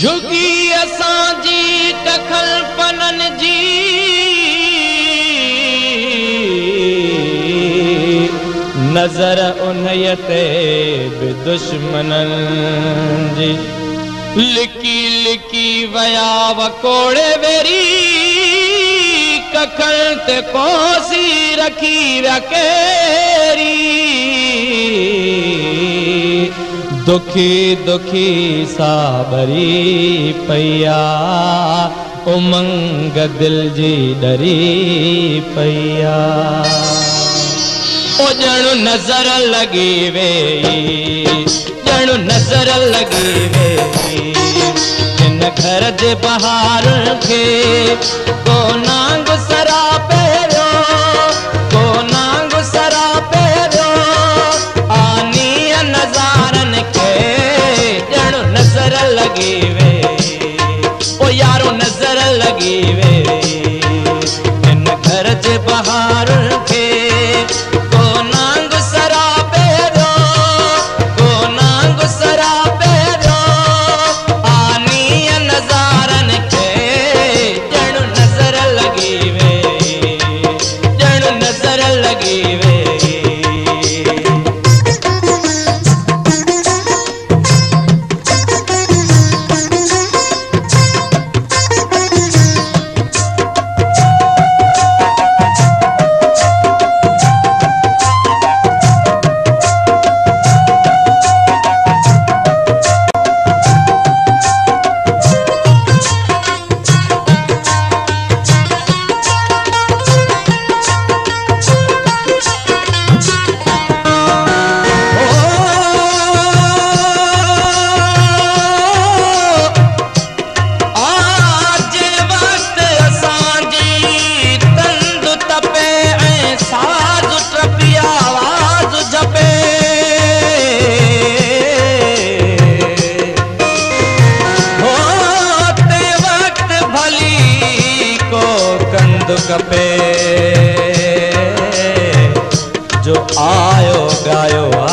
झुकी असांजी टखल पनन जी नजर उन्हीअ ते बि दुश्मनन जी लिकी लिकी वया वकोड़े वेरी कखल ते कोसी रखी विया केरी दुखी दुखी साबरी पैया उमंग दिल जी डरी पैया ओ जणु नजर लगी वेई जणु नजर लगी वेई इन घर जे बहार के को नांग सरा पेरो को नांग सरा पेरो आनी नजारन के जणु नजर लगी वेई ओ यारो नजर लगी वेई इन घर जे बहार के कपे जो आयो गायो